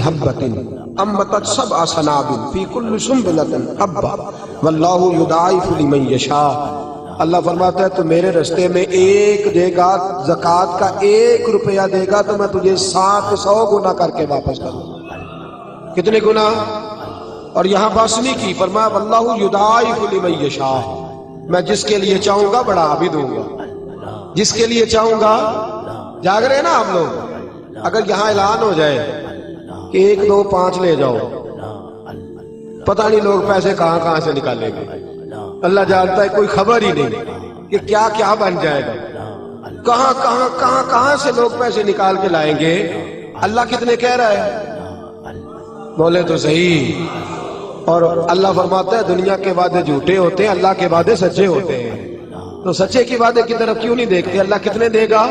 حبۃ انبتت سبع سنابل فی کل سنبلۃ حبۃ واللہ یضاعف لمن یشاء۔ اللہ فرماتا ہے تو میرے رستے میں ایک دے گا، زکوٰۃ کا 1 روپیہ دے گا تو میں تجھے 700 گنا کر کے واپس کروں گا۔ کتنے گنا؟ اور یہاں بس نہیں کی، فرمایا واللہ یضاعف لمن یشاء، میں جس کے لیے چاہوں گا بڑھا بھی دوں گا، جس کے لیے چاہوں گا۔ جاگ رہے نا آپ لوگ؟ اگر یہاں اعلان ہو جائے کہ 1 2 5 لے جاؤ، پتہ نہیں لوگ پیسے کہاں کہاں سے نکالیں گے، اللہ جانتا ہے، کوئی خبر ہی نہیں کہ کیا کیا بن جائے گا، کہاں سے لوگ پیسے نکال کے لائیں گے۔ اللہ کتنے کہہ رہا ہے؟ بولے تو صحیح۔ اور اللہ فرماتا ہے دنیا کے وعدے جھوٹے ہوتے ہیں، اللہ کے وعدے سچے ہوتے ہیں۔ تو سچے کی وعدے کی طرف کیوں نہیں دیکھتے؟ اللہ کتنے دے گا؟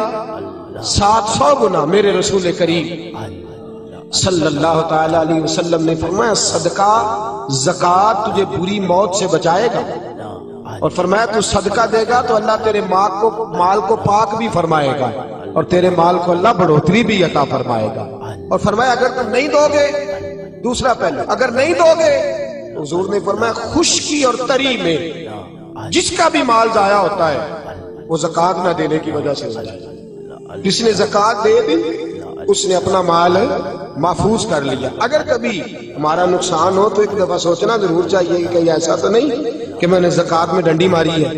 700 گنا۔ میرے رسول کریم صلی اللہ تعالی علیہ وسلم نے فرمایا صدقہ زکوٰۃ تجھے بری موت سے بچائے گا، اور فرمایا تو صدقہ دے گا تو اللہ تیرے مال کو پاک بھی فرمائے گا، اور تیرے مال کو اللہ بڑھوتری بھی عطا فرمائے گا۔ اور فرمایا اگر تم نہیں دو گے، دوسرا پہلو، اگر نہیں دو گے، حضور نے فرمایا خشکی اور تری میں جس کا بھی مال ضائع ہوتا ہے وہ زکوٰۃ نہ دینے کی وجہ سے ہوتا ہے۔ جس نے زکوٰۃ دے دی اس نے اپنا مال محفوظ کر لیا۔ اگر کبھی ہمارا نقصان ہو تو ایک دفعہ سوچنا ضرور چاہیے کہ ایسا تو نہیں کہ میں نے زکوٰۃ میں ڈنڈی ماری ہے۔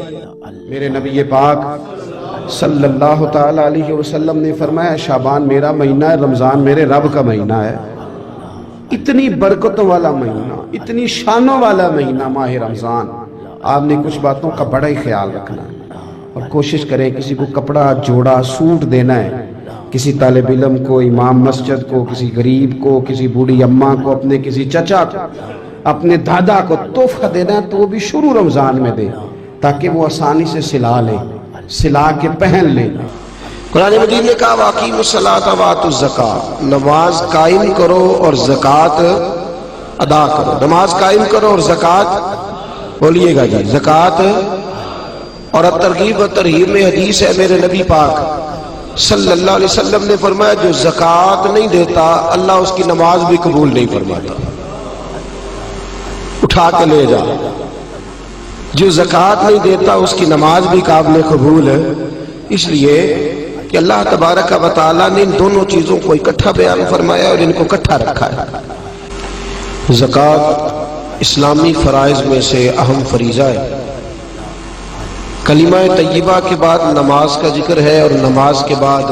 میرے نبی پاک صلی اللہ تعالی علیہ وسلم نے فرمایا شعبان میرا مہینہ ہے، رمضان میرے رب کا مہینہ ہے۔ اتنی برکتوں والا مہینہ، اتنی شانوں والا مہینہ ماہ رمضان، آپ نے کچھ باتوں کا بڑا ہی خیال رکھنا ہے، اور کوشش کریں کسی کو کپڑا جوڑا سوٹ دینا ہے، کسی طالب علم کو، امام مسجد کو، کسی غریب کو، کسی بوڑھی اماں کو، اپنے کسی چچا کو، اپنے دادا کو تحفہ دینا ہے تو وہ بھی شروع رمضان میں دے، تاکہ وہ آسانی سے سلا لے، سلا کے پہن لے۔ قرآن مجید نے کہا وَأَقِیمُوا الصَّلَاةَ وَآتُوا الزَّکَاةَ، نماز قائم کرو اور زکوٰۃ ادا کرو۔ نماز قائم کرو اور زکوٰۃ، بولیے گا جی، زکوٰۃ۔ اور ترغیب و ترہیب میں حدیث ہے، میرے نبی پاک صلی اللہ علیہ وسلم نے فرمایا جو زکوٰۃ نہیں دیتا اللہ اس کی نماز بھی قبول نہیں فرماتا۔ اٹھا کے لے جا، جو زکوٰۃ نہیں دیتا اس کی نماز بھی قابل قبول ہے، اس لیے کہ اللہ تبارک و تعالیٰ نے ان دونوں چیزوں کو اکٹھا بیان فرمایا اور ان کو اکٹھا رکھا ہے۔ زکوٰۃ اسلامی فرائض میں سے اہم فریضہ ہے۔ کلمہ طیبہ کے بعد نماز کا ذکر ہے اور نماز کے بعد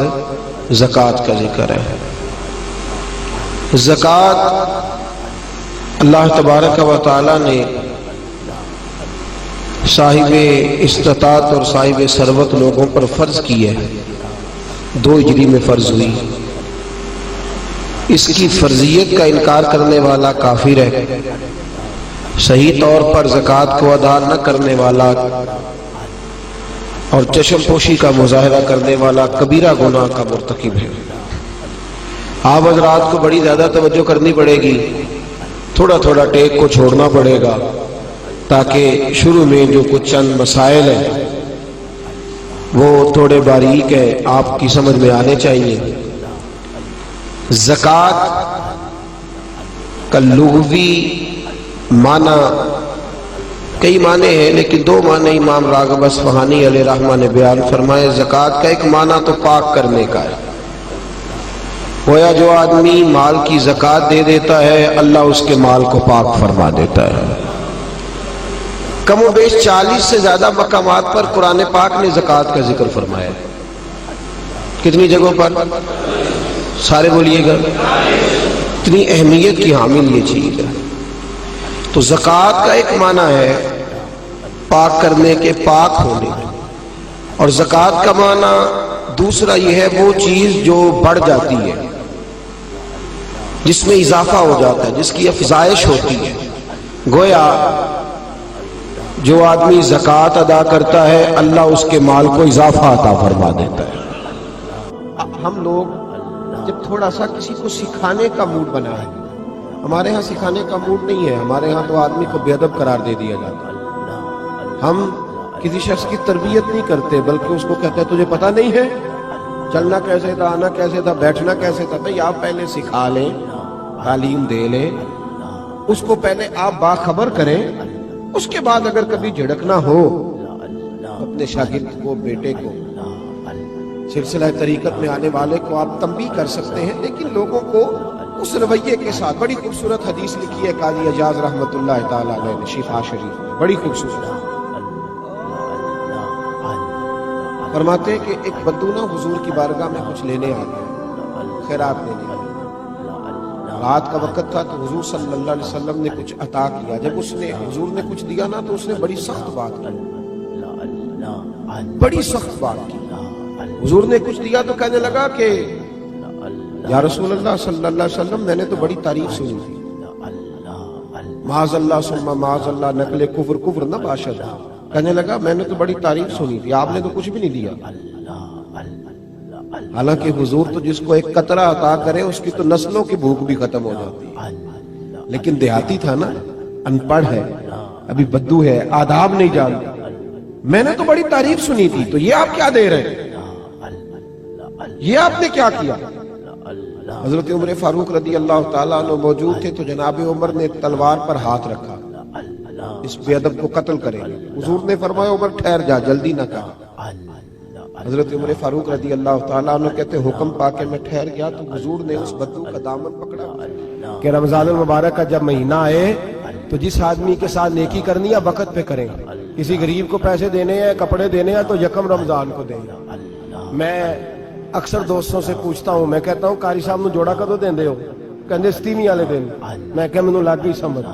زکوٰۃ کا ذکر ہے۔ زکوٰۃ اللہ تبارک و تعالیٰ نے صاحب استطاعت اور صاحب ثروت لوگوں پر فرض کی ہے، 2 ہجری میں فرض ہوئی۔ اس کی فرضیت کا انکار کرنے والا کافر ہے، صحیح طور پر زکوٰۃ کو ادا نہ کرنے والا اور چشم پوشی کا مظاہرہ کرنے والا کبیرہ گناہ کا مرتکب ہے۔ آپ حضرات کو بڑی زیادہ توجہ کرنی پڑے گی، تھوڑا تھوڑا ٹیک کو چھوڑنا پڑے گا، تاکہ شروع میں جو کچھ چند مسائل ہیں وہ تھوڑے باریک ہیں، آپ کی سمجھ میں آنے چاہیے۔ زکوٰۃ کا لغوی معنی کئی معنی ہیں، لیکن 2 معنی امام راغب اصفہانی علیہ رحمہ نے بیان فرمائے۔ زکوٰۃ کا ایک معنی تو پاک کرنے کا ہے، گویا جو آدمی مال کی زکوٰۃ دے دیتا ہے اللہ اس کے مال کو پاک فرما دیتا ہے۔ کم و بیش 40 سے زیادہ مقامات پر قرآن پاک نے زکوٰۃ کا ذکر فرمایا ہے۔ کتنی جگہوں پر؟ سارے بولیے گا۔ اتنی اہمیت کی حامل یہ چیز ہے۔ تو زکوٰۃ کا ایک معنی ہے پاک کرنے کے، پاک ہونے، اور زکوٰۃ کا معنی دوسرا یہ ہے وہ چیز جو بڑھ جاتی ہے، جس میں اضافہ ہو جاتا ہے، جس کی افزائش ہوتی ہے۔ گویا جو آدمی زکوٰۃ ادا کرتا ہے اللہ اس کے مال کو اضافہ عطا فرما دیتا ہے۔ ہم لوگ جب تھوڑا سا کسی کو سکھانے کا موڈ بنا ہے، ہمارے ہاں سکھانے کا موڈ نہیں ہے، ہمارے ہاں تو آدمی کو بے ادب قرار دے دیا جاتا ہے۔ ہم کسی شخص کی تربیت نہیں کرتے بلکہ اس کو کہتے ہیں تجھے پتہ نہیں ہے چلنا کیسے تھا، آنا کیسے تھا، بیٹھنا کیسے تھا۔ بھئی آپ پہلے سکھا لیں، تعلیم دے لیں، اس کو پہلے آپ باخبر کریں، اس کے بعد اگر کبھی جھڑکنا ہو اپنے شاگرد کو، بیٹے کو، سلسلہ طریقت میں آنے والے کو آپ تنبیہ کر سکتے ہیں، لیکن لوگوں کو اس رویے کے ساتھ. بڑی خوبصورت حدیث لکھی ہے قاضی اجاز رحمۃ اللہ تعالیٰ علیہ نے شفا شریف میں، بڑی خوبصورت. فرماتے ہیں کہ ایک بدو نا حضور کی بارگاہ میں کچھ لینے آ گیا، خیرات لینے. رات کا وقت تھا تو حضور صلی اللہ علیہ وسلم نے کچھ عطا کیا. جب اس نے حضور نے کچھ دیا نا تو اس نے بڑی سخت بات کی، بڑی سخت بات کی. حضور نے کچھ دیا تو کہنے لگا کہ یا رسول اللہ صلی اللہ علیہ وسلم، میں نے تو بڑی تعریف سنی تھی، معاذ اللہ ثم معاذ اللہ نقل کفر کفر نہ باشد. کہنے لگا میں نے تو بڑی تعریف سنی تھی، آپ نے تو کچھ بھی نہیں دیا. حالانکہ حضور تو جس کو ایک قطرہ عطا کرے اس کی تو نسلوں کی بھوک بھی ختم ہو جاتی ہے. لیکن دیہاتی تھا نا، ان پڑھ ہے، ابھی بدو ہے، آداب نہیں جانتا. میں نے تو بڑی تعریف سنی تھی، تو یہ آپ کیا دے رہے ہیں، یہ آپ نے کیا کیا؟ حضرت عمر فاروق رضی اللہ تعالیٰ عنہ موجود تھے تو جناب عمر نے تلوار پر ہاتھ رکھا، اس بے ادب کو قتل کریں گے. حضور نے فرمایا عمر ٹھہر جا، جلدی نہ کر. حضرت عمر فاروق رضی اللہ تعالیٰ عنہ کہتے حکم پا کے میں ٹھہر گیا تو حضور نے اس بدو کا دامن پکڑا کہ رمضان المبارک کا جب مہینہ آئے تو جس آدمی کے ساتھ نیکی کرنی ہے وقت پہ کریں. کسی غریب کو پیسے دینے ہیں، کپڑے دینے ہیں تو یکم رمضان کو دیں. میں اکثر دوستوں سے پوچھتا ہوں، میں کہتا ہوں قاری صاحب نو جوڑا کدو دیندے ہو؟ کہندے ستیویں والے دن. میں کہ مینوں لگ گئی سمجھ،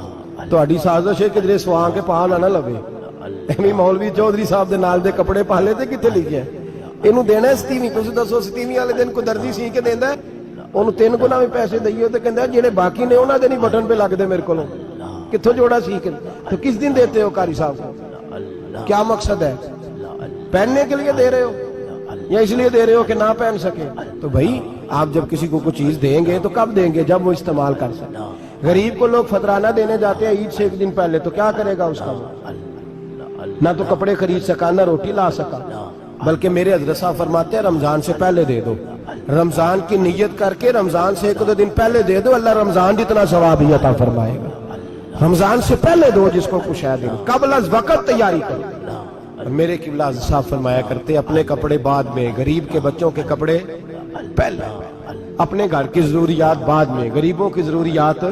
تہاڈی سازش ہے کدھر سواں کے پا نہ لوے. ایویں مولوی چودھری صاحب دے نال دے کپڑے پا لے تے کتے لکھیا اینوں دینا ہے ستیویں. تسی دسو ستیویں والے دن کوئی دردی سی کے دیندا ہے؟ اونوں 3 گنا بھی پیسے دئیے تے کہندا جڑے باقی نے انہاں دے نہیں بٹن پہ لگ دے میرے کولوں. کتھوں جوڑا سی کے؟ تو کس دن دیتے ہو قاری صاحب کو؟ کیا مقصد ہے؟ پہننے کے لیے دے رہے ہو یا اس لیے دے رہے ہو کہ نہ پہن سکے؟ تو بھائی آپ جب کسی کو کوئی چیز دیں گے تو کب دیں گے؟ جب وہ استعمال کر سکے. غریب کو لوگ فطرانہ دینے جاتے ہیں عید سے 1 دن پہلے، تو کیا کرے گا اس کا؟ نہ تو کپڑے خرید سکا، نہ روٹی لا سکا. بلکہ میرے حضرت صاحب فرماتے ہیں رمضان سے پہلے دے دو. رمضان کی نیت کر کے رمضان سے 1-2 دن پہلے دے دو، اللہ رمضان جتنا ثواب ہی عطا فرمائے گا. رمضان سے پہلے دو، جس کو کچھ ہے دے، قبل از وقت تیاری کرو. اور میرے قبلہ صاحب فرمایا کرتے اپنے کپڑے بعد میں، غریب کے بچوں کے کپڑے پہلے، اپنے گھر کی ضروریات بعد میں، غریبوں کی ضروریات.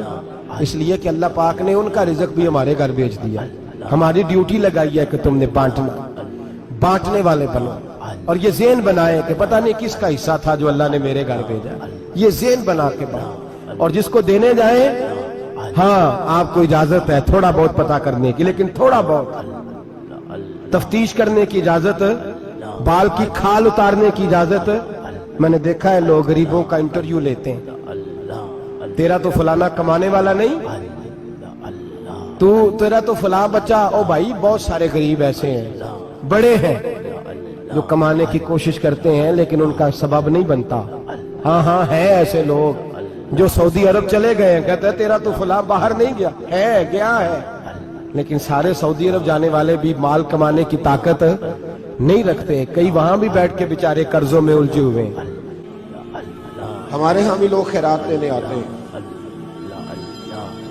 اس لیے کہ اللہ پاک نے ان کا رزق بھی ہمارے گھر بھیج دیا. ہماری ڈیوٹی لگائی ہے کہ تم نے بانٹنے والے بنو. اور یہ ذہن بنائے کہ پتہ نہیں کس کا حصہ تھا جو اللہ نے میرے گھر بھیجا. یہ ذہن بنا کے بنو. اور جس کو دینے جائیں، ہاں آپ کو اجازت ہے تھوڑا بہت پتہ کرنے کی، لیکن تھوڑا بہت تفتیش کرنے کی اجازت، بال کی کھال اتارنے کی اجازت. میں نے دیکھا ہے لوگ غریبوں کا انٹرویو لیتے ہیں، تیرا تو فلانا کمانے والا نہیں، تیرا تو فلاں بچہ. او بھائی بہت سارے غریب ایسے ہیں، بڑے ہیں جو کمانے کی کوشش کرتے ہیں لیکن ان کا سبب نہیں بنتا. ہاں ہے ایسے لوگ جو سعودی عرب چلے گئے ہیں، کہتے ہیں تیرا تو فلاں باہر نہیں گیا ہے، گیا ہے، لیکن سارے سعودی عرب جانے والے بھی مال کمانے کی طاقت نہیں رکھتے. کئی وہاں بھی بیٹھ کے بیچارے قرضوں میں الجھے ہوئے ہیں. ہمارے ہاں بھی لوگ خیرات لینے آتے ہیں.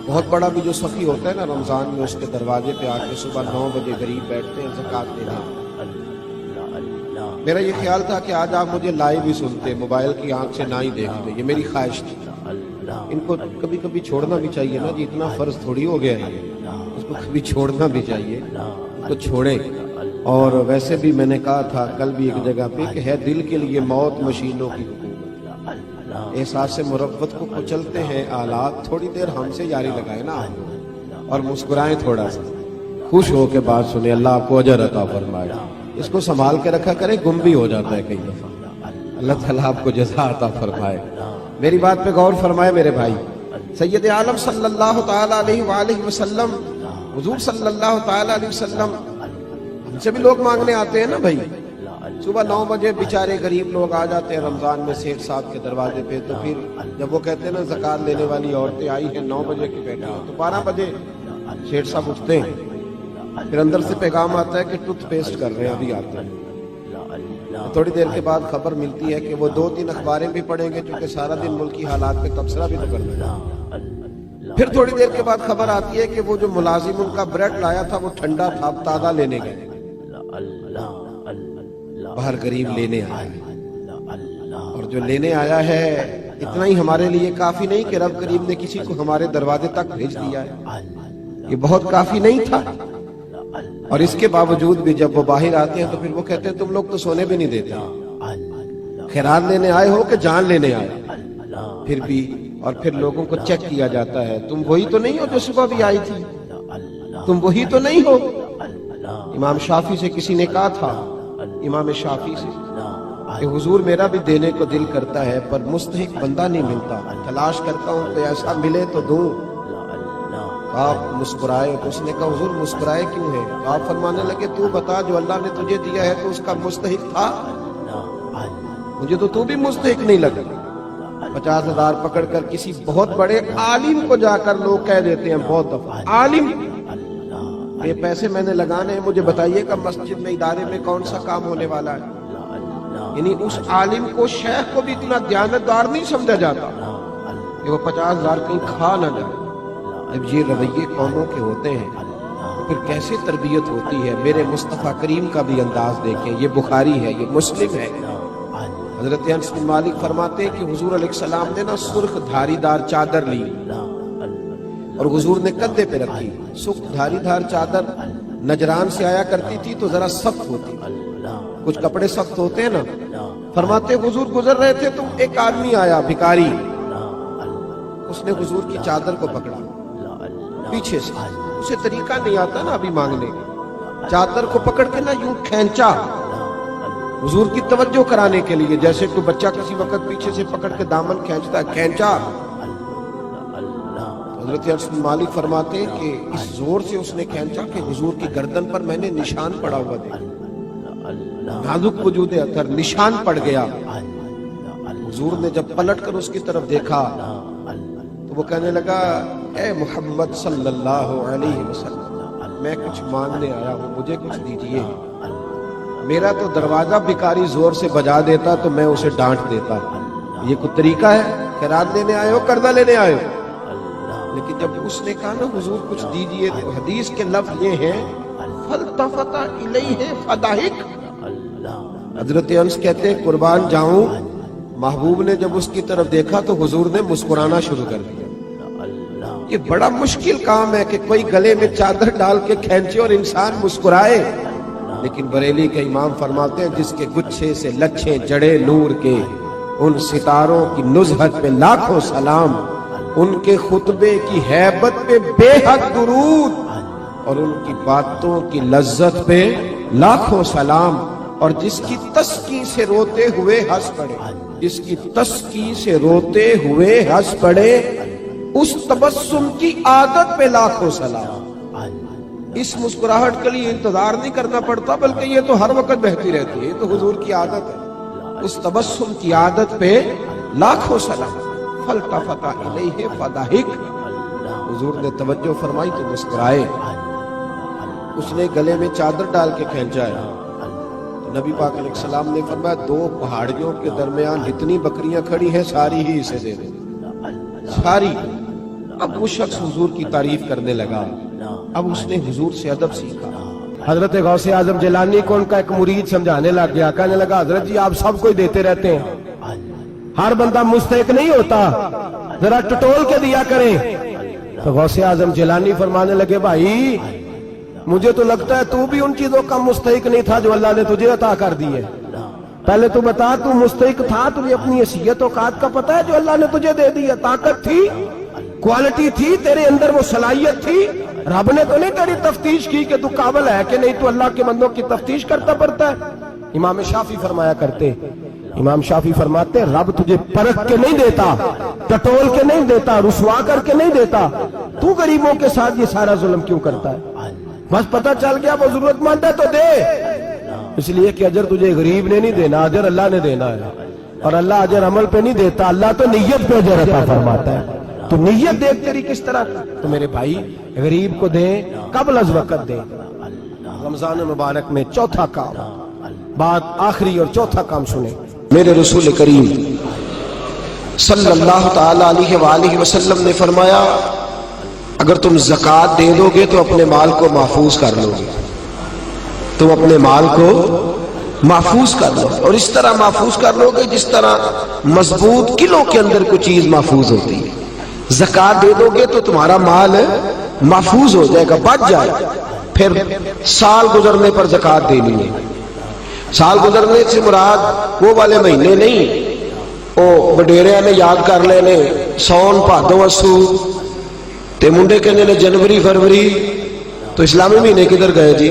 بہت بڑا بھی جو سخی ہوتا ہے نا رمضان میں، اس کے دروازے پہ آ کے صبح 9 بجے غریب بیٹھتے ہیں زکوٰۃ لینے. میرا یہ خیال تھا کہ آج آپ مجھے لائیو ہی سنتے، موبائل کی آنکھ سے نہ ہی دیکھتے. یہ میری خواہش تھی. ان کو کبھی کبھی چھوڑنا بھی چاہیے نا جی، اتنا فرض تھوڑی ہو گیا ہے، اس کو کبھی چھوڑنا بھی چاہیے. تو چھوڑے. اور ویسے بھی میں نے کہا تھا کل بھی ایک جگہ پہ کہ ہے دل کے لیے موت مشینوں کی حکومت. احساس مروت کو کچلتے ہیں آلات. تھوڑی دیر ہم سے یاری لگائے نا اور مسکرائیں، تھوڑا سا خوش ہو کے بات سنیں. اللہ آپ کو اجر عطا فرمائے. اس کو سنبھال کے رکھا کرے، گم بھی ہو جاتا ہے کئی دفعہ. اللہ تعالیٰ آپ کو جزا عطا فرمائے. میری بات پہ غور فرمائے میرے بھائی. سید عالم صلی اللہ تعالیٰ علیہ وآلہ وسلم، حضور صلی اللہ تعالیٰ علیہ وسلم، ہم سے بھی لوگ مانگنے آتے ہیں نا بھائی. صبح 9 بجے بیچارے غریب لوگ آ جاتے ہیں رمضان میں سیٹھ صاحب کے دروازے پہ. تو پھر جب وہ کہتے ہیں نا زکوٰۃ لینے والی عورتیں آئی ہیں 9 بجے کی بیٹھی ہیں، تو 12 بجے سیٹھ صاحب اٹھتے ہیں. پھر اندر سے پیغام آتا ہے کہ ٹوتھ پیسٹ کر رہے ہیں، ابھی آتے ہیں. تھوڑی دیر کے بعد خبر ملتی ہے کہ وہ 2-3 اخباریں بھی پڑھیں گے چونکہ سارا دن ملکی حالات پہ تبصرہ بھی تو کرنا ہے۔ پھر تھوڑی دیر کے بعد خبر آتی ہے کہ وہ جو ملازم ان کا بریڈ لایا تھا وہ ٹھنڈا تھا، اب تازہ لینے گئے، باہر غریب لینے آیا، اور جو لینے آیا ہے اتنا ہی ہمارے لیے کافی نہیں کہ رب کریم نے کسی کو ہمارے دروازے تک بھیج دیا ہے، یہ بہت کافی نہیں تھا۔ اور اس کے باوجود بھی جب وہ باہر آتے ہیں تو پھر وہ کہتے ہیں تم لوگ تو سونے بھی نہیں دیتے، خیرات لینے آئے ہو کہ جان لینے آئے؟ پھر بھی اور پھر لوگوں کو چیک کیا جاتا ہے، تم وہی تو نہیں ہو جو صبح بھی آئی تھی، تم وہی تو نہیں ہو۔ امام شافعی سے کسی نے کہا تھا، امام شافعی سے، کہ حضور میرا بھی دینے کو دل کرتا ہے پر مستحق بندہ نہیں ملتا، تلاش کرتا ہوں کوئی ایسا ملے تو دوں۔ آپ مسکرائے، تو اس نے کہا حضور مسکرائے کیوں ہے؟ آپ فرمانے لگے تو بتا جو اللہ نے تجھے دیا ہے تو اس کا مستحق تھا؟ مجھے تو بھی مستحق نہیں لگا۔ 50,000 پکڑ کر کسی بہت بڑے عالم کو جا کر لوگ کہہ دیتے ہیں، بہت دفعہ عالم یہ پیسے میں نے لگانے ہیں، مجھے بتائیے کہ مسجد میں ادارے میں کون سا کام ہونے والا ہے؟ یعنی اس عالم کو، شیخ کو بھی اتنا دیانتدار نہیں سمجھا جاتا کہ وہ 50,000 کہیں کھا نہ جائے۔ جب یہ رویے قوموں کے ہوتے ہیں تو پھر کیسے تربیت ہوتی ہے؟ میرے مصطفیٰ کریم کا بھی انداز دیکھیں، یہ بخاری ہے، یہ مسلم ہے۔ حضرت انس بن مالک فرماتے ہیں کہ حضور علیہ السلام نے نا سرخ دھاری دار چادر لی اور حضور نے کندھے پہ رکھی۔ سرخ دھاری دار چادر نجران سے آیا کرتی تھی تو ذرا سخت ہوتی، کچھ کپڑے سخت ہوتے ہیں نا۔ فرماتے حضور گزر رہے تھے تو ایک آدمی آیا، بھکاری، اس نے حضور کی چادر کو پکڑا پیچھے سے، اسے طریقہ نہیں آتا نا ابھی مانگنے کا، چادر کو پکڑ کے نا یوں کھینچا حضور کی توجہ کرانے کے لیے، جیسے کوئی بچہ کسی وقت پیچھے سے پکڑ کے دامن کھینچتا ہے، کھینچا۔ حضرت انس بن مالک فرماتے ہیں کہ اس زور سے اس نے کھینچا کہ حضور کی گردن پر میں نے نشان پڑا ہوا دیکھا، نازک وجود اثر، نشان پڑ گیا۔ حضور نے جب پلٹ کر اس کی طرف دیکھا تو وہ کہنے لگا، اے محمد صلی اللہ علیہ وسلم، میں کچھ مانگنے آیا ہوں، مجھے کچھ دیجئے۔ میرا تو دروازہ بھکاری زور سے بجا دیتا تو میں اسے ڈانٹ دیتا، یہ کوئی طریقہ ہے؟ خیرات لینے آئے ہو، قرضہ لینے آئے ہو؟ لیکن جب اس نے کہا نا حضور کچھ دیجئے، تو حدیث کے لفظ یہ ہیں فَالْتَفَتَ إِلَيْهِ فَضَحِكَ۔ حضرت انس کہتے ہیں قربان جاؤں، محبوب نے جب اس کی طرف دیکھا تو حضور نے مسکرانا شروع کر دیا۔ یہ بڑا مشکل کام ہے کہ کوئی گلے میں چادر ڈال کے کھینچے اور انسان مسکرائے، لیکن بریلی کے امام فرماتے ہیں جس کے گچھے سے لچھیں جڑے نور کے، ان ستاروں کی نزہت پہ لاکھوں سلام، ان کے خطبے کی ہیبت پہ بے حد درود، اور ان کی باتوں کی لذت پہ لاکھوں سلام، اور جس کی تسکی سے روتے ہوئے ہنس پڑے، جس کی تسکی سے روتے ہوئے ہنس پڑے، اس تبسم کی عادت پہ لاکھوں سلام۔ اس مسکراہٹ کے لیے انتظار نہیں کرنا پڑتا، بلکہ یہ تو ہر وقت بہتی رہتی ہے، یہ تو حضور کی عادت ہے۔ اس تبسم کی عادت پہ لاکھوں سلام۔ فَالْتَفَتَ إِلَيْهِ فَضَحِكَ، حضور نے توجہ فرمائی تو مسکرائے۔ اس نے گلے میں چادر ڈال کے کھینچا ہے، نبی پاک علیہ السلام نے فرمایا 2 پہاڑیوں کے درمیان جتنی بکریاں کھڑی ہیں ساری ہی اسے دے دیں، ساری۔ اب وہ شخص حضور کی تعریف کرنے لگا، اب اس نے حضور سے ادب سیکھا۔ حضرت غوث اعظم جیلانی کو ان کا ایک مرید سمجھانے لگ گیا، کہنے لگا حضرت جی آپ سب کو ہی دیتے رہتے ہیں، ہر بندہ مستحق نہیں ہوتا، ذرا ٹٹول کے دیا کریں۔ تو غوث اعظم جیلانی فرمانے لگے بھائی مجھے تو لگتا ہے تو بھی ان چیزوں کا مستحق نہیں تھا جو اللہ نے تجھے عطا کر دی ہے، پہلے تو بتا تو مستحق تھا، تجھے اپنی حیثیت و اوقات کا پتہ ہے جو اللہ نے تجھے دے دی ہے، طاقت تھی، کوالٹی تھی، تیرے اندر وہ صلاحیت تھی، رب نے تو نہیں تیری تفتیش کی کہ تو قابل ہے کہ نہیں، تو اللہ کے بندوں کی تفتیش کرتا پڑتا ہے۔ امام شافعی فرمایا کرتے، امام شافعی فرماتے رب تجھے پرکھ کے نہیں دیتا، ٹٹول کے نہیں دیتا، رسوا کر کے نہیں دیتا، تو غریبوں کے ساتھ یہ سارا ظلم کیوں کرتا ہے؟ بس پتہ چل گیا وہ ضرورت مند ہے تو دے، اس لیے کہ اجر تجھے غریب نے نہیں دینا، اجر اللہ نے دینا ہے، اور اللہ اجر عمل پہ نہیں دیتا، اللہ تو نیت پہ اجر عطا فرماتا ہے۔ تو نیت دیکھ تیری کس طرح، تو میرے بھائی غریب کو دیں، قبل از وقت دیں۔ رمضان مبارک میں چوتھا کام بعد آخری اور چوتھا کام سنیں۔ میرے رسول کریم صلی اللہ تعالی علیہ وآلہ وسلم نے فرمایا اگر تم زکوٰۃ دے دو گے تو اپنے مال کو محفوظ کر لو گے، تم اپنے مال کو محفوظ کر لو، اور اس طرح محفوظ کر لو گے جس طرح مضبوط قلعوں کے اندر کوئی چیز محفوظ ہوتی ہے۔ زکوٰۃ دے دو گے تو تمہارا مال محفوظ ہو جائے گا، بچ جائے گا، پھر سال گزرنے پر زکوٰۃ دینی ہے۔ سال گزرنے سے مراد وہ والے مہینے نہیں وہ وڈیرے نے یاد کر لینے سون بھادو اسو تے منڈے کہنے نے جنوری فروری، تو اسلامی مہینے کدھر گئے جی؟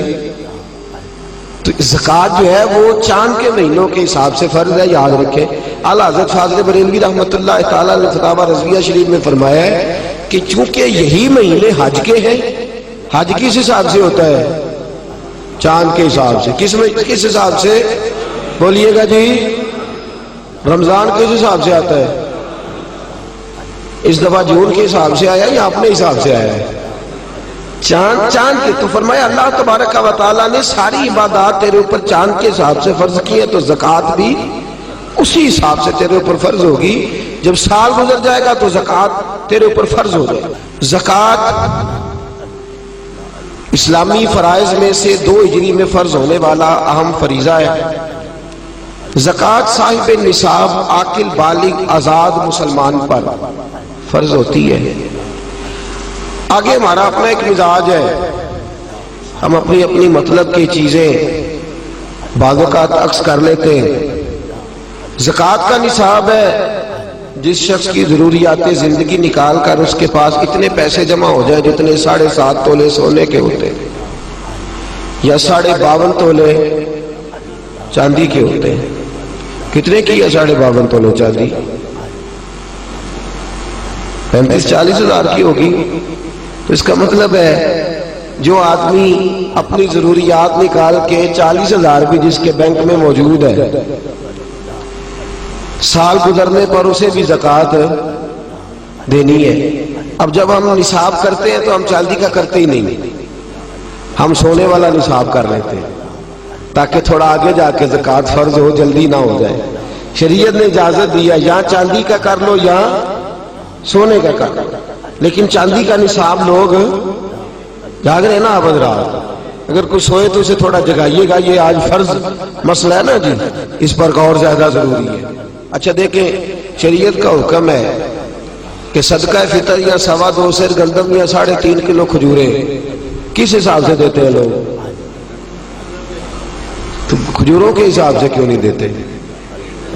تو زکوٰۃ جو ہے وہ چاند کے مہینوں کے حساب سے فرض ہے، یاد رکھیں۔ اعلیٰ حضرت فاضل بریلوی رحمۃ اللہ تعالیٰ نے فتاوی رضویہ شریف میں فرمایا ہے کہ چونکہ یہی مہینے حج کے ہیں، حج کس حساب سے ہوتا ہے؟ چاند کے حساب سے۔ کس حساب سے بولیے گا جی؟ رمضان کس حساب سے آتا ہے؟ اس دفعہ جون کے حساب سے آیا یا اپنے حساب سے آیا ہے؟ چاند کے۔ تو فرمایا اللہ تبارک و تعالیٰ نے ساری عبادات تیرے اوپر چاند کے حساب سے فرض کی ہے، تو زکوٰۃ بھی اسی حساب سے تیرے اوپر فرض ہوگی۔ جب سال گزر جائے گا تو زکوٰۃ تیرے اوپر فرض ہو جائے گی۔ زکوٰۃ اسلامی فرائض میں سے 2 ہجری میں فرض ہونے والا اہم فریضہ ہے۔ زکوٰۃ صاحب نصاب عاقل بالغ آزاد مسلمان پر فرض ہوتی ہے۔ آگے ہمارا اپنا ایک مزاج ہے، ہم اپنی مطلب کی چیزیں بعض اوقات عکس کر لیتے ہیں۔ زکوٰۃ کا نصاب ہے جس شخص کی ضروریات زندگی نکال کر اس کے پاس اتنے پیسے جمع ہو جائے جتنے 7.5 تولے سونے کے ہوتے ہیں یا 52.5 تولے چاندی کے ہوتے ہیں۔ کتنے کی ہے 52.5 تولے چاندی؟ 35-40 ہزار کی ہوگی۔ تو اس کا مطلب ہے جو آدمی اپنی ضروریات نکال کے 40 ہزار بھی جس کے بینک میں موجود ہے، سال گزرنے پر اسے بھی زکوٰۃ دینی ہے۔ اب جب ہم نصاب کرتے ہیں تو ہم چاندی کا کرتے ہی نہیں، ہم سونے والا نصاب کر لیتے ہیں تاکہ تھوڑا آگے جا کے زکوٰۃ فرض ہو، جلدی نہ ہو جائے۔ شریعت نے اجازت دیا یا چاندی کا کر لو یا سونے کا کر لو، لیکن چاندی کا نصاب لوگ جاگ رہے نا ابد رات۔ اگر کوئی سوئے تو اسے تھوڑا جگائیے گا، یہ آج فرض مسئلہ ہے نا جی، اس پر غور زیادہ ضروری ہے۔ اچھا دیکھیں، شریعت کا حکم ہے کہ صدقہ فطر یا 2.25 سیر گندم یا 3.5 کلو کھجوریں کس حساب سے دیتے ہیں لوگ؟ تو کھجوروں کے حساب سے کیوں نہیں دیتے؟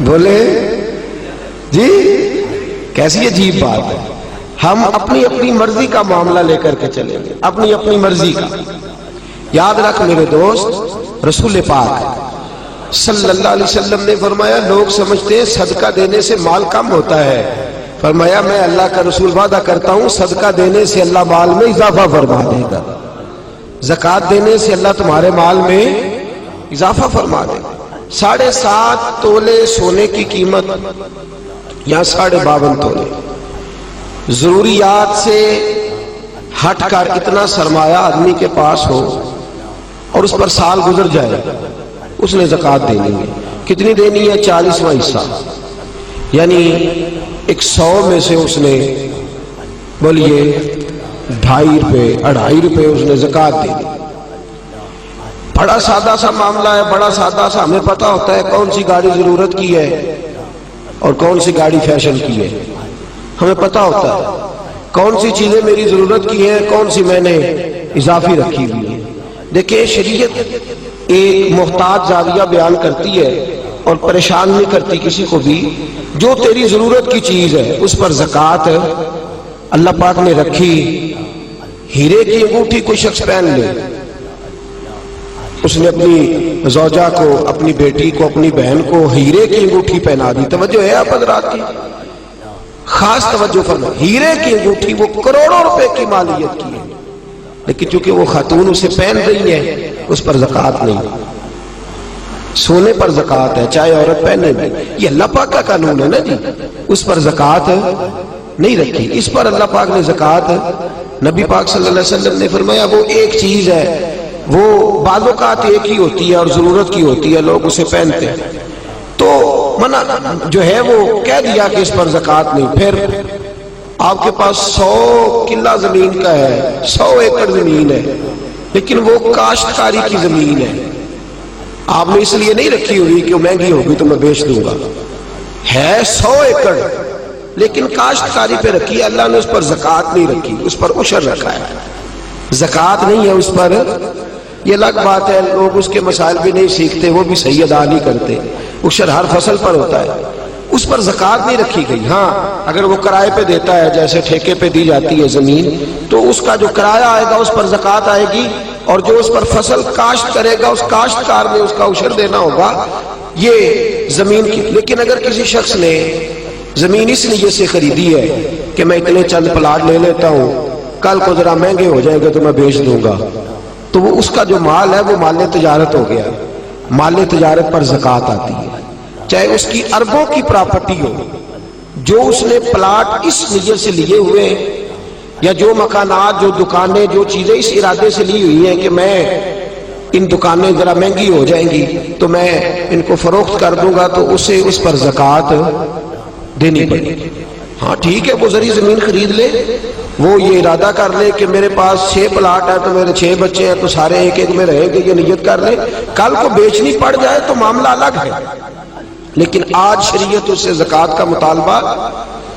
بولے جی، کیسی عجیب بات ہے۔ ہم اپنی مرضی کا معاملہ لے کر کے چلیں گے، اپنی مرضی کا۔ یاد رکھ میرے دوست، رسول پاک صلی اللہ علیہ وسلم نے فرمایا لوگ سمجھتے ہیں صدقہ دینے سے مال کم ہوتا ہے، فرمایا میں اللہ کا رسول وعدہ کرتا ہوں صدقہ دینے سے اللہ مال میں اضافہ فرما دے گا، زکوٰۃ دینے سے اللہ تمہارے مال میں اضافہ فرما دے گا۔ 7.5 تولے سونے کی قیمت یا 52.5 تولے، ضروریات سے ہٹ کر اتنا سرمایہ آدمی کے پاس ہو اور اس پر سال گزر جائے، اس نے زکوٰۃ دینی ہے۔ کتنی دینی ہے؟ 40واں حصہ، یعنی 100 میں سے اس نے بولیے 2.5 روپے 2.5 روپے اس نے زکوٰۃ دینی۔ بڑا سادہ سا معاملہ ہے، بڑا سادہ سا، ہمیں پتا ہوتا ہے کون سی گاڑی ضرورت کی ہے اور کون سی گاڑی فیشن کی ہے، ہمیں پتا ہوتا ہے کون سی چیزیں میری ضرورت کی ہیں، کون سی میں نے اضافی رکھی ہوئی ہے۔ دیکھیں شریعت ایک محتاط زاویہ بیان کرتی ہے اور پریشان نہیں کرتی کسی کو بھی۔ جو تیری ضرورت کی چیز ہے اس پر زکوٰۃ اللہ پاک نے رکھی۔ ہیرے کی انگوٹھی کوئی شخص پہن لے، اس نے اپنی زوجہ کو، اپنی بیٹی کو، اپنی بہن کو ہیرے کی انگوٹھی پہنا دی، توجہ ہے آپ حضرات کی؟ خاص توجہ فرمائیں، ہیرے کی انگوٹھی وہ کروڑوں روپے کی مالیت کی ہے، لیکن چونکہ وہ خاتون اسے پہن رہی ہے اس پر زکوٰۃ نہیں۔ سونے پر زکوٰۃ ہے چاہے عورت پہنے بھی، یہ اللہ پاک کا قانون ہے نا جی، اس پر زکوٰۃ نہیں رکھی۔ اس پر اللہ پاک نے زکوٰۃ، نبی پاک صلی اللہ علیہ وسلم نے فرمایا وہ ایک چیز ہے وہ بعض اوقات ایک ہی ہوتی ہے اور ضرورت کی ہوتی ہے، لوگ اسے پہنتے ہیں، تو منع جو ہے وہ کہہ دیا کہ اس پر زکوٰۃ نہیں۔ پھر آپ کے پاس 100 کلہ زمین کا ہے، 100 ایکڑ زمین ہے، لیکن وہ کاشتکاری کی زمین ہے، آپ نے اس لیے نہیں رکھی ہوئی کہ مہنگی ہوگی تو میں بیچ دوں گا، ہے 100 ایکڑ لیکن کاشتکاری پہ رکھی ہے، اللہ نے اس پر زکوٰۃ نہیں رکھی، اس پر عشر رکھا ہے، زکوٰۃ نہیں ہے اس پر۔ یہ الگ بات ہے، لوگ اس کے مسائل بھی نہیں سیکھتے، وہ بھی صحیح ادا نہیں کرتے، عشر ہر فصل پر ہوتا ہے، اس پر زکوٰۃ نہیں رکھی گئی۔ ہاں اگر وہ کرائے پہ دیتا ہے، جیسے ٹھیکے پہ دی جاتی ہے زمین، تو اس کا جو کرایہ آئے گا اس پر زکوٰۃ آئے گی، اور جو اس پر فصل کاشت کرے گا اس کاشتکار نے اس کا عشر دینا ہوگا، یہ زمین کی۔ لیکن اگر کسی شخص نے زمین اس لیے سے خریدی ہے کہ میں اتنے چند پلاٹ لے لیتا ہوں، کل کو ذرا مہنگے ہو جائے گا تو میں بیچ دوں گا، تو وہ اس کا جو مال ہے وہ مال تجارت ہو گیا، مال تجارت پر زکوٰۃ آتی ہے، چاہے اس کی اربوں کی پراپرٹی ہو، جو اس نے پلاٹ اس نیت سے لیے ہوئے، یا جو مکانات، جو دکانیں، جو چیزیں اس ارادے سے لی ہوئی ہیں کہ میں ان دکانیں ذرا مہنگی ہو جائیں گی تو میں ان کو فروخت کر دوں گا، تو اسے اس پر زکوٰۃ دینی پڑے گی۔ ہاں ٹھیک ہے، وہ ذری زمین خرید لے، وہ یہ ارادہ کر لے کہ میرے پاس 6 پلاٹ ہے تو میرے 6 بچے ہیں تو سارے ایک ایک میں رہیں گے، یہ نیت کر لے، کل کو بیچنی پڑ جائے تو معاملہ الگ ہے، لیکن آج شریعت اس سے زکوٰۃ کا مطالبہ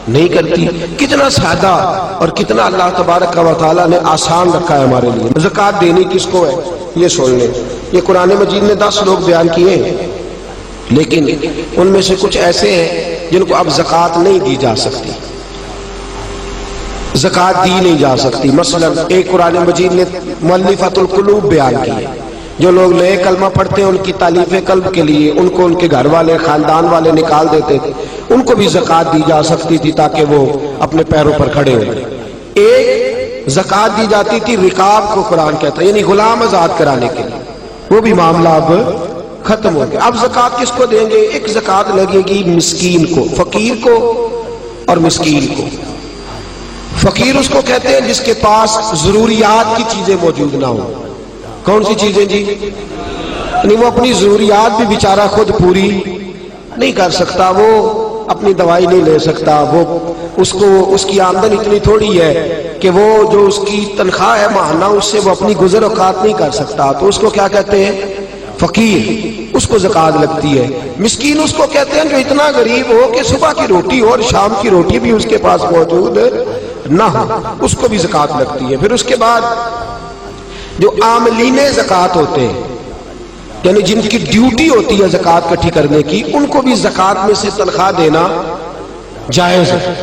نہیں کرتی۔ کتنا سادہ اور کتنا اللہ تبارک و تعالیٰ نے آسان رکھا ہے ہمارے لیے۔ زکوٰۃ دینی کس کو ہے یہ سن لیں، یہ قرآن مجید نے 10 لوگ بیان کیے ہیں، لیکن ان میں سے کچھ ایسے ہیں جن کو اب زکوٰۃ نہیں دی جا سکتی، زکوٰۃ دی نہیں جا سکتی۔ مثلا ایک قرآن مجید نے مؤلفۃ القلوب بیان کی ہے، جو لوگ نئے کلمہ پڑھتے ہیں ان کی تالیف قلب کے لیے ان کو ان کے گھر والے، خاندان والے نکال دیتے تھے، ان کو بھی زکوٰۃ دی جا سکتی تھی تاکہ وہ اپنے پیروں پر کھڑے ہوں۔ ایک زکوٰۃ دی جاتی تھی رقاب کو قرآن کہتا ہے، یعنی غلام آزاد کرانے کے لیے، وہ بھی معاملہ اب ختم ہو گیا۔ اب زکوٰۃ کس کو دیں گے؟ ایک زکوٰۃ لگے گی مسکین کو، فقیر کو اور مسکین کو۔ فقیر اس کو کہتے ہیں جس کے پاس ضروریات کی چیزیں موجود نہ ہوں۔ کون سی چیزیں جی؟ یعنی وہ اپنی ضروریات بھی بیچارہ خود پوری نہیں کر سکتا، وہ اپنی دوائی نہیں لے سکتا، وہ اس کی آمدن اتنی تھوڑی ہے کہ وہ جو اس کی تنخواہ ہے ماہانہ اس سے وہ اپنی گزر اوقات نہیں کر سکتا، تو اس کو کیا کہتے ہیں؟ فقیر، اس کو زکوٰۃ لگتی ہے۔ مسکین اس کو کہتے ہیں جو اتنا غریب ہو کہ صبح کی روٹی ہو اور شام کی روٹی بھی اس کے پاس موجود نہ ہو، اس کو بھی زکوٰۃ لگتی ہے۔ پھر اس کے بعد جو عاملین زکوٰۃ ہوتے ہیں، یعنی جن کی ڈیوٹی ہوتی ہے زکوٰۃ اکٹھی کرنے کی، ان کو بھی زکوٰۃ میں سے تنخواہ دینا جائز ہے۔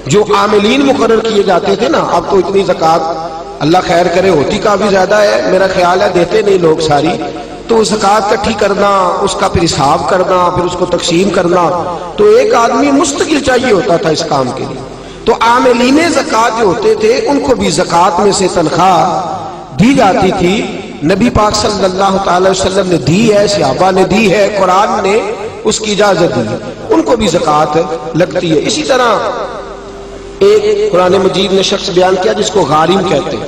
جو عاملین مقرر کیے جاتے تھے نا، اب تو اتنی زکوٰۃ اللہ خیر کرے ہوتی کافی زیادہ ہے، میرا خیال ہے دیتے نہیں لوگ ساری، تو زکوٰۃ اکٹھی کرنا، اس کا پھر حساب کرنا، پھر اس کو تقسیم کرنا، تو ایک آدمی مستقل چاہیے ہوتا تھا اس کام کے لیے۔ تو عاملین زکوٰۃ جو ہوتے تھے ان کو بھی زکوٰۃ میں سے تنخواہ دی جاتی تھی۔ نبی پاک صلی اللہ تعالی وسلم نے دی ہے، صحابہ نے دی ہے، قرآن نے اس کی اجازت دی ہے، ان کو بھی زکوٰۃ لگتی ہے۔ اسی طرح ایک قرآن مجید نے شخص بیان کیا جس کو غارم کہتے ہیں،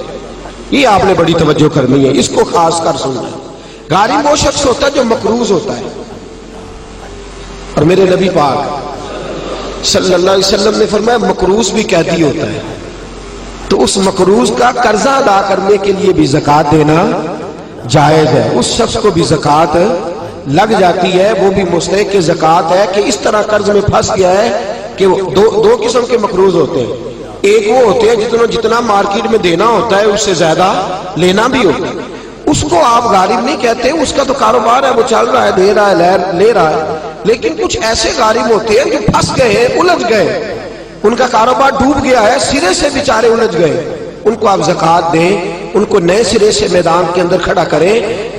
یہ آپ نے بڑی توجہ کرنی ہے، اس کو خاص کر سننا ہے۔ غارم وہ شخص ہوتا ہے جو مقروض ہوتا ہے، اور میرے نبی پاک صلی اللہ علیہ وسلم نے فرمایا مقروض بھی قیدی ہوتا ہے، تو اس مقروض کا قرضہ ادا کرنے کے لیے بھی زکوٰۃ دینا جائز ہے، اس شخص کو بھی زکوٰۃ لگ جاتی ہے، وہ بھی مستحق زکوٰۃ ہے کہ اس طرح قرض میں پھنس گیا ہے کہ دو قسم کے مقروض ہوتے ہیں، ایک وہ ہوتے ہیں جتنا مارکیٹ میں دینا ہوتا ہے اس سے زیادہ لینا بھی ہوتا ہے، اس کو آپ غارم نہیں کہتے، اس کا تو کاروبار ہے، وہ چل رہا ہے، دے رہا ہے، لے رہا ہے۔ لیکن کچھ ایسے غارم ہوتے ہیں جو پھنس گئے ہیں، الجھ گئے، ان کا کاروبار ڈوب گیا ہے، سرے سے بیچارے الجھ گئے، ان کو آپ زکوٰۃ دیں، ان کو نئے سرے سے میدان کے اندر کھڑا کریں۔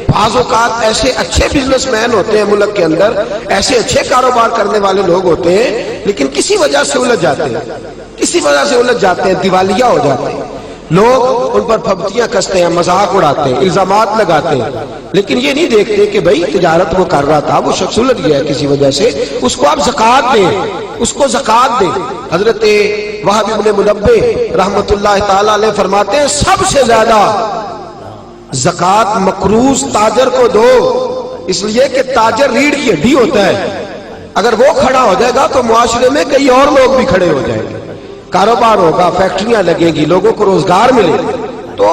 بعض اوقات ایسے اچھے بزنس مین ہوتے ہیں ملک کے اندر، ایسے اچھے کاروبار کرنے والے لوگ ہوتے ہیں، لیکن کسی وجہ سے الجھ جاتے ہیں، کسی وجہ سے الجھ جاتے ہیں، دیوالیہ ہو جاتے ہیں، لوگ ان پر پھبتیاں کستے ہیں، مذاق اڑاتے ہیں، الزامات لگاتے ہیں، لیکن یہ نہیں دیکھتے کہ بھائی تجارت وہ کر رہا تھا، وہ شخص الجھ گیا ہے کسی وجہ سے، اس کو آپ زکوٰۃ دیں، اس کو زکوٰۃ دیں۔ حضرت وہب بن منبہ رحمۃ اللہ تعالی علیہ فرماتے ہیں سب سے زیادہ زکات مقروض تاجر کو دو، اس لیے کہ تاجر ریڑھ کی ہڈی ہوتا ہے، اگر وہ کھڑا ہو جائے گا تو معاشرے میں کئی اور لوگ بھی کھڑے ہو جائیں گے، کاروبار ہوگا، فیکٹریاں لگیں گی، لوگوں کو روزگار ملے گا۔ تو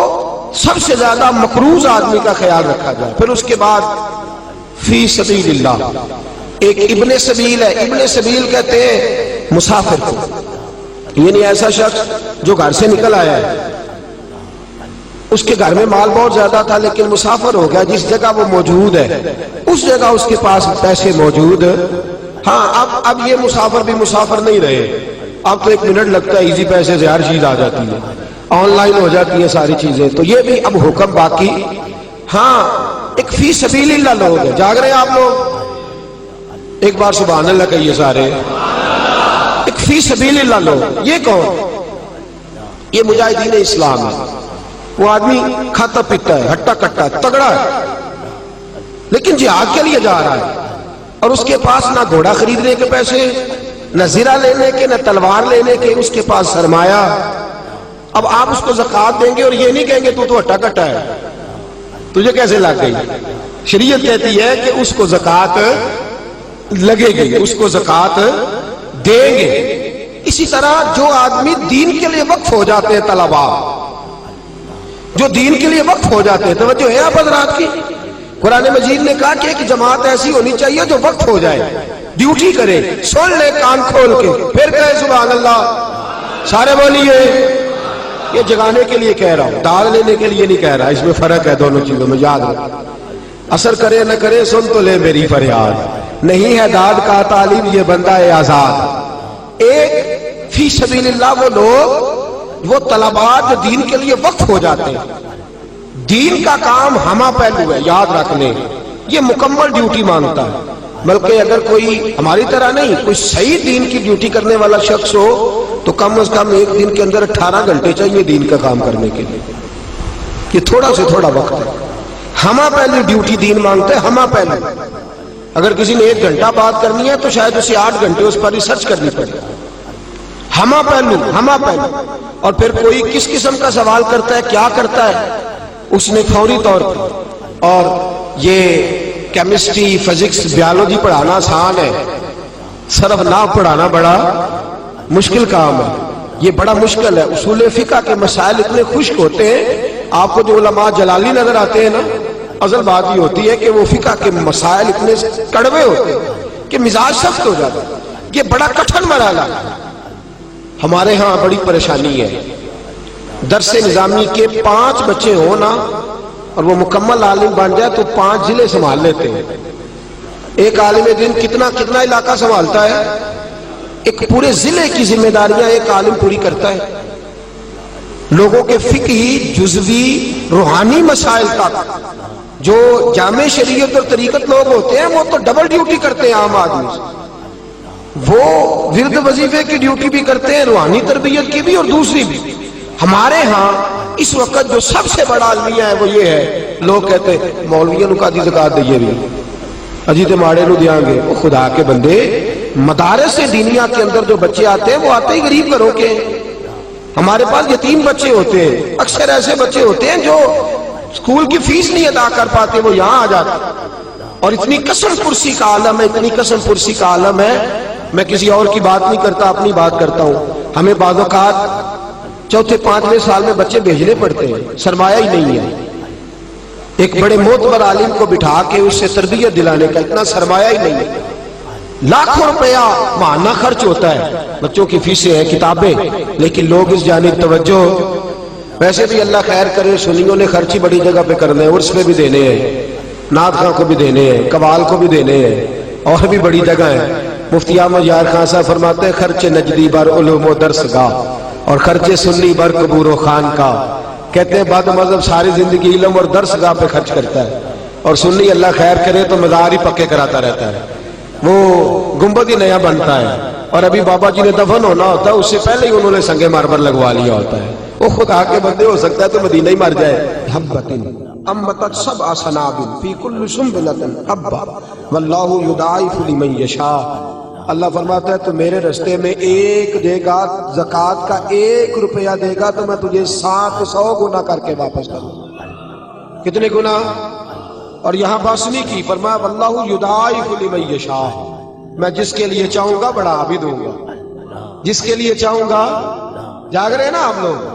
سب سے زیادہ مقروض آدمی کا خیال رکھا جائے۔ پھر اس کے بعد فی سبیل اللہ، ایک ابن سبیل ہے۔ ابن سبیل کہتے ہیں مسافر کو، یعنی ایسا شخص جو گھر سے نکل آیا ہے، اس کے گھر میں مال بہت زیادہ تھا لیکن مسافر ہو گیا، جس جگہ وہ موجود ہے اس جگہ اس کے پاس پیسے موجود، ہاں اب یہ مسافر بھی مسافر نہیں رہے، اب تو 1 منٹ لگتا ہے، ایزی پیسے سے ہر چیز آ جاتی ہے، آن لائن ہو جاتی ہے ساری چیزیں، تو یہ بھی اب حکم باقی۔ ہاں ایک فی سبیل اللہ لوگ ہیں، جاگ رہے ہیں آپ لوگ؟ ایک بار سبحان اللہ کہیے سارے۔ ایک فی سبیل اللہ لوگ، یہ کون؟ یہ مجاہدین اسلام ہے۔ وہ آدمی کھاتا پیتا ہے، ہٹا کٹا تگڑا ہے، لیکن جہاد کے لیے جا رہا ہے، اور اس کے پاس نہ گھوڑا خریدنے کے پیسے، نہ زرہ لینے کے، نہ تلوار لینے کے، اس کے پاس سرمایہ۔ اب آپ اس کو زکوٰۃ دیں گے اور یہ نہیں کہیں گے تو ہٹا کٹا ہے، تجھے کیسے لگ گئی؟ شریعت کہتی ہے کہ اس کو زکوٰۃ لگے گی، اس کو زکوٰۃ دیں گے۔ اسی طرح جو آدمی دین کے لیے وقف ہو جاتے ہیں، طلباء جو دین کے لیے وقف ہو جاتے ہیں، توجہ ہے آپ حضرات کی؟ قرآن مجید نے کہا کہ ایک جماعت ایسی ہونی چاہیے جو وقف ہو جائے، ڈیوٹی کرے، سن لے کان کھول کے، پھر کہے سبحان اللہ، سارے بولیے۔ یہ جگانے کے لیے کہہ رہا ہوں، داد لینے کے لیے نہیں کہہ رہا، اس میں فرق ہے دونوں چیزوں میں، یاد رکھ۔ اثر کرے نہ کرے سن تو لے میری فریاد، نہیں ہے داد کا تعلیم یہ بندہ ہے آزاد۔ ایک فی سبیل اللہ وہ لوگ، وہ طلباء جو دین کے لیے وقف ہو جاتے ہیں۔ دین کا کام ہمہ پہلو ہے، یاد رکھ لیں، یہ مکمل ڈیوٹی مانگتا ہے، بلکہ اگر کوئی ہماری طرح نہیں، کوئی صحیح دین کی ڈیوٹی کرنے والا شخص ہو تو کم از کم ایک دن کے اندر 18 گھنٹے چاہیے دین کا کام کرنے کے لیے۔ یہ تھوڑا سے تھوڑا وقت ہے، ہمہ پہلو ڈیوٹی دین مانگتا ہے، ہمہ پہلو۔ اگر کسی نے 1 گھنٹہ بات کرنی ہے تو شاید اسے 8 گھنٹے اس پر ریسرچ کرنی پڑے، ہمہ پہلو، ہمہ پہلو۔ اور پھر کوئی کس قسم کا سوال کرتا ہے، کیا کرتا ہے، اس نے فوری طور پر۔ اور یہ کیمسٹری، فزکس، بیالوجی پڑھانا آسان ہے، صرف نحو پڑھانا بڑا مشکل کام ہے، یہ بڑا مشکل ہے۔ اصول فقہ کے مسائل اتنے خشک ہوتے ہیں، آپ کو جو علماء جلالی نظر آتے ہیں نا، اصل بات یہ ہوتی ہے کہ وہ فقہ کے مسائل اتنے کڑوے ہوتے ہیں کہ مزاج سخت ہو جاتا ہے، یہ بڑا کٹھن مرحلہ ہے۔ ہمارے ہاں بڑی پریشانی ہے، درس نظامی کے 5 بچے ہوں نا اور وہ مکمل عالم بن جائے تو 5 ضلع سنبھال لیتے ہیں۔ ایک عالم دین کتنا علاقہ سنبھالتا ہے؟ ایک پورے ضلع کی ذمہ داریاں ایک عالم پوری کرتا ہے، لوگوں کے فقہی، جزوی، روحانی مسائل تک۔ جو جامع شریعت اور طریقت لوگ ہوتے ہیں وہ تو ڈبل ڈیوٹی کرتے ہیں عام آدمی سے، وہ ورد وظیفے کی ڈیوٹی بھی کرتے ہیں، روحانی تربیت کی بھی اور دوسری بھی۔ ہمارے ہاں اس وقت جو سب سے بڑا المیہ ہے وہ یہ ہے، لوگ کہتے ہیں مولویوں نو کادی زکات دئیے بھی، اجی تے ماڑے نو دیاں گے۔ وہ خدا کے بندے، مدارس دینیا کے اندر جو بچے آتے ہیں وہ آتے ہی غریب گھروں کے۔ ہمارے پاس یتیم بچے ہوتے ہیں، اکثر ایسے بچے ہوتے ہیں جو اسکول کی فیس نہیں ادا کر پاتے، وہ یہاں آ جاتے ہیں۔ اور اتنی قسم پرسی کا عالم ہے، اتنی قسم پرسی کا عالم ہے، میں کسی اور کی بات نہیں کرتا، اپنی بات کرتا ہوں۔ ہمیں بعض اوقات 4تھے 5ویں سال میں بچے بھیجنے پڑتے ہیں، سرمایہ ہی نہیں ہے۔ ایک بڑے معتبر عالم کو بٹھا کے اس سے تربیت دلانے کا اتنا سرمایہ ہی نہیں ہے، لاکھوں روپیہ ماہانہ خرچ ہوتا ہے، بچوں کی فیسیں ہیں، کتابیں، لیکن لوگ اس جانب توجہ۔ ویسے بھی اللہ خیر کرے، سنیوں نے خرچی بڑی جگہ پہ کرنے ہیں، عرس پہ بھی دینے ہیں، نعت خاں کو بھی دینے ہیں، قوال کو بھی دینے ہیں، اور بھی بڑی جگہ ہے۔ مفتی احمد یار خان صاحب فرماتے ہیں خرچ نجدی بر علوم و درس گاہ اور خرچ سنی بر قبور و خان کا۔ کہتے ہیں بعد مذہب ساری زندگی علم اور درس گاہ پہ خرچ کرتا ہے، اور سنی اللہ خیر کرے تو مزار ہی پکے کراتا رہتا ہے، وہ گنبد ہی نیا بنتا ہے، اور ابھی بابا جی نے دفن ہونا ہوتا ہے اس سے پہلے ہی انہوں نے سنگ مرمر لگوا لیا ہوتا ہے۔ وہ خدا کے بندے، ہو سکتا ہے تو مدینہ ہی مر جائے۔ حبۃ انبتت سبع سنابل فی کل سنبلۃ حبۃ واللہ یضاعف لمن یشاء۔ اللہ فرماتا ہے تو میرے رستے میں ایک دے گا، زکوٰۃ کا 1 روپیہ دے گا تو میں تجھے 700 گنا کر کے واپس کروں گا۔ کتنے گنا؟ اور یہاں بس نہیں کی، فرمایا واللہ یضاعف لمن یشاء، میں جس کے لیے چاہوں گا بڑھا بھی دوں گا، جس کے لیے چاہوں گا۔ جاگ رہے ہیں نا آپ لوگ؟